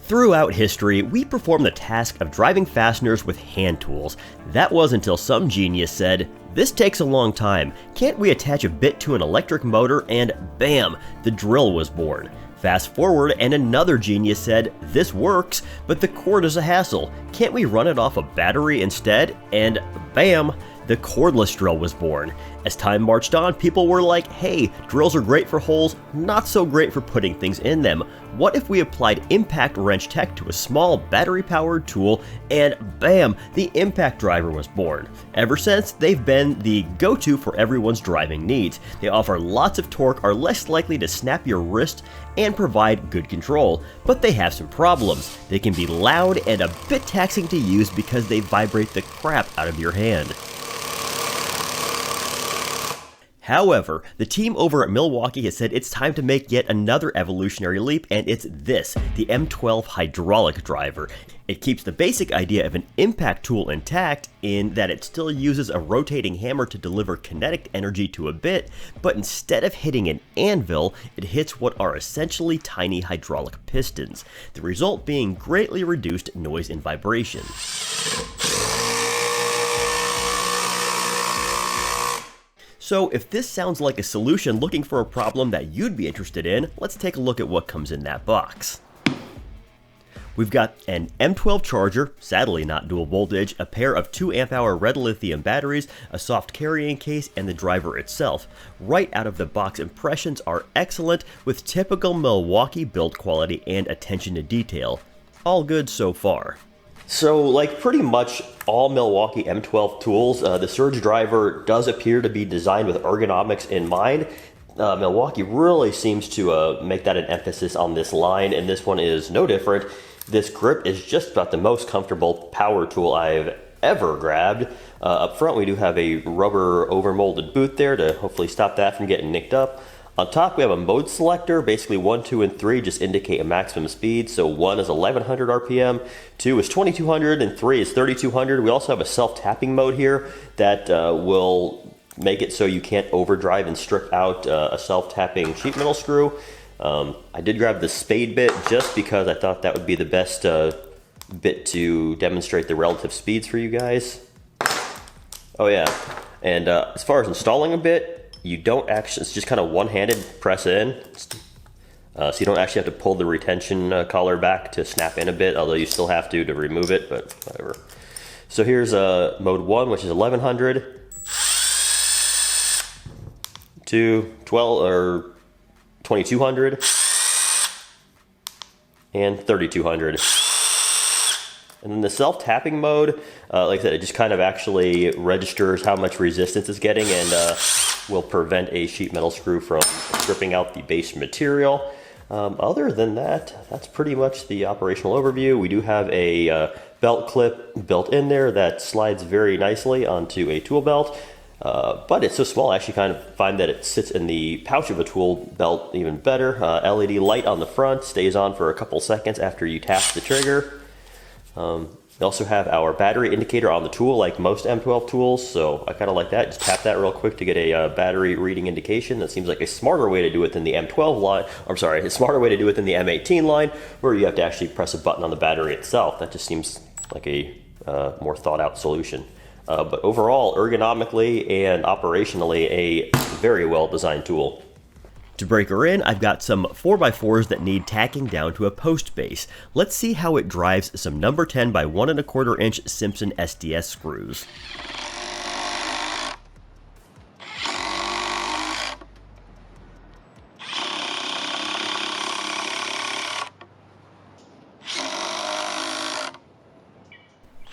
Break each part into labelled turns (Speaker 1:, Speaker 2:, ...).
Speaker 1: Throughout history, we performed the task of driving fasteners with hand tools. That was until some genius said, "This takes a long time. Can't we attach a bit to an electric motor?" And bam, the drill was born. Fast forward and another genius said, "This works, but the cord is a hassle. Can't we run it off a battery instead?" And bam, the cordless drill was born. As time marched on, people were like, hey, drills are great for holes, not so great for putting things in them. What if we applied impact wrench tech to a small battery-powered tool, and bam, the impact driver was born. Ever since, they've been the go-to for everyone's driving needs. They offer lots of torque, are less likely to snap your wrist, and provide good control. But they have some problems. They can be loud and a bit taxing to use because they vibrate the crap out of your hand. However, the team over at Milwaukee has said it's time to make yet another evolutionary leap, and it's this, the M12 hydraulic driver. It keeps the basic idea of an impact tool intact in that it still uses a rotating hammer to deliver kinetic energy to a bit, but instead of hitting an anvil, it hits what are essentially tiny hydraulic pistons, the result being greatly reduced noise and vibration. So if this sounds like a solution looking for a problem that you'd be interested in, let's take a look at what comes in that box. We've got an M12 charger, sadly not dual voltage, a pair of 2 amp-hour red lithium batteries, a soft carrying case, and the driver itself. Right out of the box, impressions are excellent with typical Milwaukee build quality and attention to detail. All good so far. So, like pretty much all Milwaukee M12 tools, the surge driver does appear to be designed with ergonomics in mind. Milwaukee really seems to make that an emphasis on this line, and this one is no different. This grip is just about the most comfortable power tool I've ever grabbed. Up front we do have a rubber overmolded boot there to hopefully stop that from getting nicked up. On top we have a mode selector. Basically 1, 2, and 3 just indicate a maximum speed. So 1 is 1100 RPM, 2 is 2200, and 3 is 3200. We also have a self-tapping mode here that will make it so you can't overdrive and strip out a self-tapping sheet metal screw. I did grab the spade bit just because I thought that would be the best bit to demonstrate the relative speeds for you guys. Oh yeah, and as far as installing a bit, you don't actually, it's just kind of one-handed press in. So you don't actually have to pull the retention collar back to snap in a bit, although you still have to remove it, but whatever. So here's mode 1, which is 1100, 2, 12, or 2200, and 3200. And then the self-tapping mode, like I said, it just kind of actually registers how much resistance it's getting and will prevent a sheet metal screw from stripping out the base material. Other than that, that's pretty much the operational overview. We do have a belt clip built in there that slides very nicely onto a tool belt. But it's so small, I actually kind of find that it sits in the pouch of a tool belt even better. LED light on the front stays on for a couple seconds after you tap the trigger. We also have our battery indicator on the tool like most M12 tools, so I kind of like that. Just tap that real quick to get a battery reading indication. That seems like a smarter way to do it than the M12 line. I'm sorry, a smarter way to do it than the M18 line, where you have to actually press a button on the battery itself. That just seems like a more thought out solution. But overall, ergonomically and operationally, a very well designed tool. To break her in, I've got some 4x4s that need tacking down to a post base. Let's see how it drives some number 10 by 1 1/4 inch Simpson SDS screws.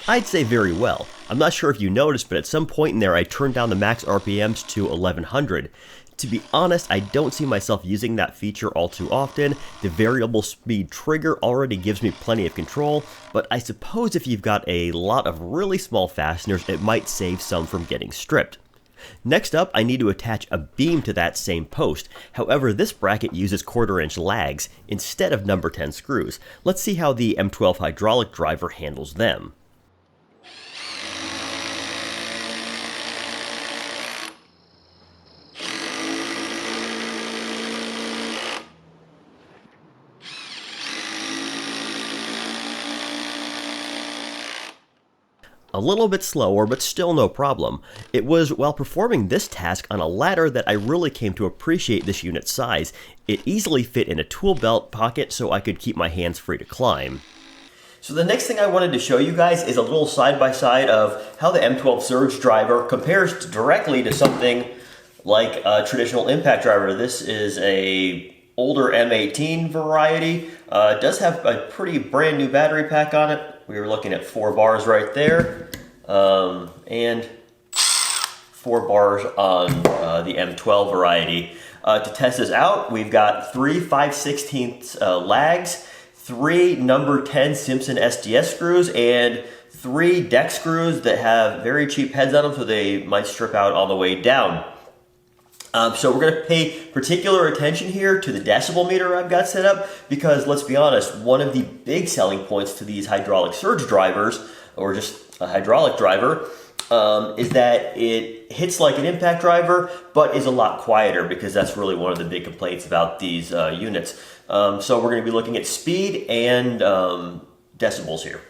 Speaker 1: I'd say very well. I'm not sure if you noticed, but at some point in there I turned down the max RPMs to 1100. To be honest, I don't see myself using that feature all too often. The variable speed trigger already gives me plenty of control, but I suppose if you've got a lot of really small fasteners, it might save some from getting stripped. Next up, I need to attach a beam to that same post. However, this bracket uses 1/4 inch lags instead of number 10 screws. Let's see how the M12 hydraulic driver handles them. A little bit slower, but still no problem. It was while performing this task on a ladder that I really came to appreciate this unit's size. It easily fit in a tool belt pocket so I could keep my hands free to climb. So the next thing I wanted to show you guys is a little side-by-side of how the M12 surge driver compares directly to something like a traditional impact driver. This is a older M18 variety. It does have a pretty brand new battery pack on it. We were looking at 4 bars right there, and 4 bars on the M12 variety. To test this out, we've got 3 5/16 lags, 3 number 10 Simpson SDS screws, and 3 deck screws that have very cheap heads on them, so they might strip out all the way down. So we're going to pay particular attention here to the decibel meter I've got set up, because let's be honest, one of the big selling points to these hydraulic surge drivers, or just a hydraulic driver, is that it hits like an impact driver, but is a lot quieter, because that's really one of the big complaints about these units. So we're going to be looking at speed and decibels here.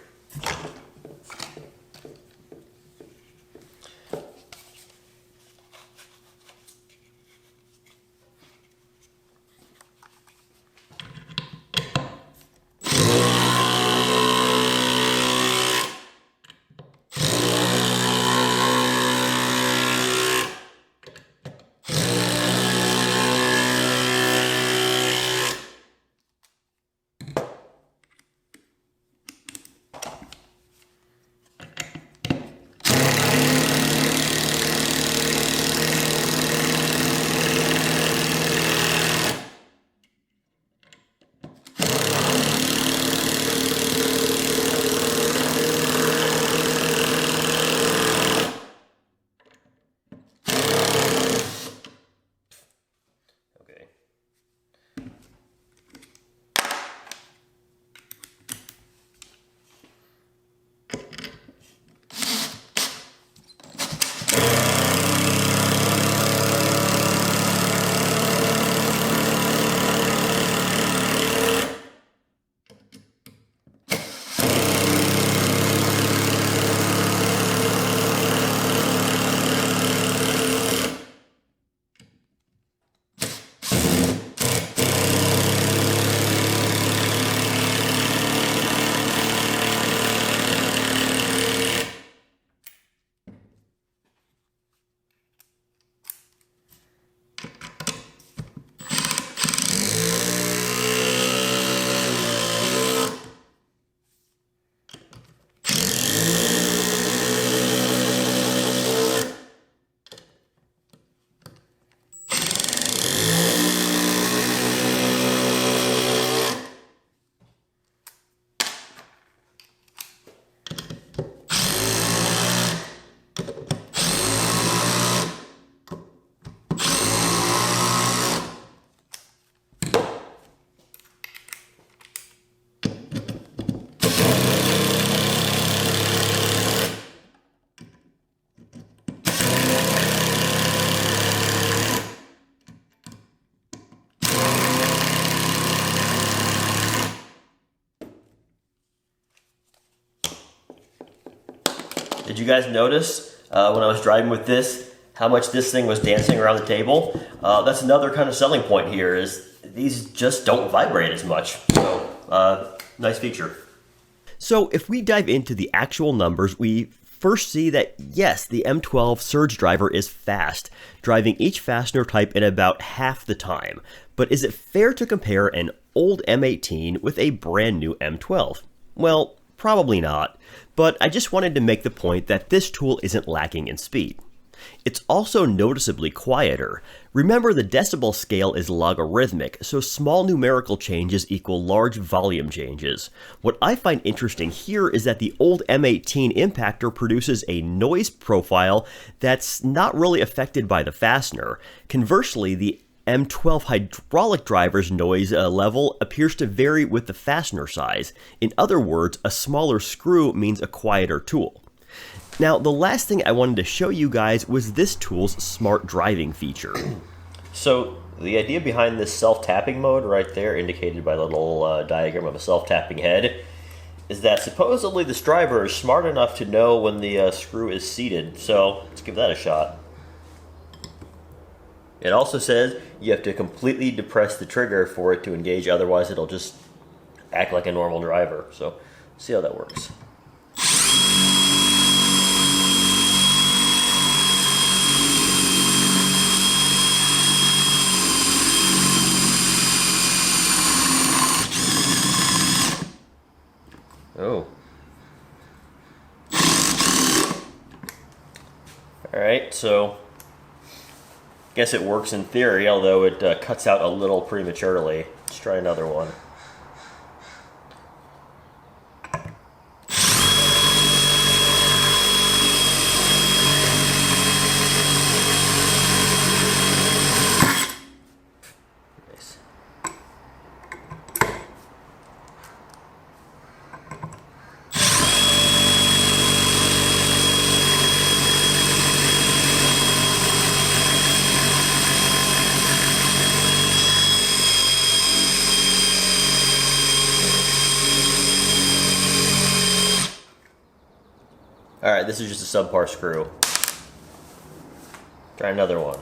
Speaker 1: Did you guys notice when I was driving with this, how much this thing was dancing around the table? That's another kind of selling point here, is these just don't vibrate as much. So, nice feature. So if we dive into the actual numbers, we first see that yes, the M12 surge driver is fast, driving each fastener type in about half the time. But is it fair to compare an old M18 with a brand new M12? Well, probably not, but I just wanted to make the point that this tool isn't lacking in speed. It's also noticeably quieter. Remember, the decibel scale is logarithmic, so small numerical changes equal large volume changes. What I find interesting here is that the old M18 impactor produces a noise profile that's not really affected by the fastener. Conversely, the M12 hydraulic driver's noise level appears to vary with the fastener size. In other words, a smaller screw means a quieter tool. Now, the last thing I wanted to show you guys was this tool's smart driving feature. So, the idea behind this self-tapping mode right there, indicated by the little diagram of a self-tapping head, is that supposedly this driver is smart enough to know when the screw is seated, so let's give that a shot. It also says you have to completely depress the trigger for it to engage, otherwise it'll just act like a normal driver. So, see how that works. Oh. Alright, so guess it works in theory, although it cuts out a little prematurely. Let's try another one. Nice. Alright, this is just a subpar screw. Try another one.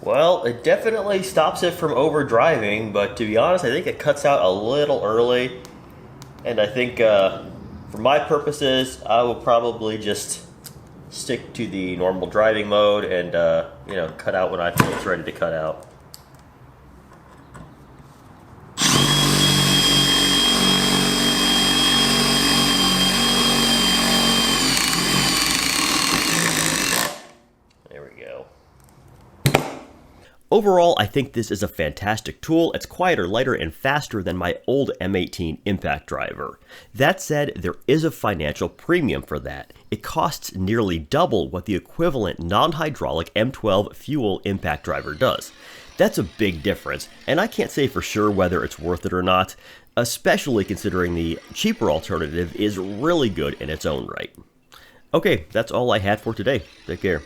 Speaker 1: Well, it definitely stops it from overdriving, but to be honest, I think it cuts out a little early. And I think for my purposes, I will probably just stick to the normal driving mode and cut out when I feel it's ready to cut out. There we go. Overall, I think this is a fantastic tool. It's quieter, lighter, and faster than my old M18 impact driver. That said, there is a financial premium for that. It costs nearly double what the equivalent non-hydraulic M12 fuel impact driver does. That's a big difference, and I can't say for sure whether it's worth it or not, especially considering the cheaper alternative is really good in its own right. Okay, that's all I had for today. Take care.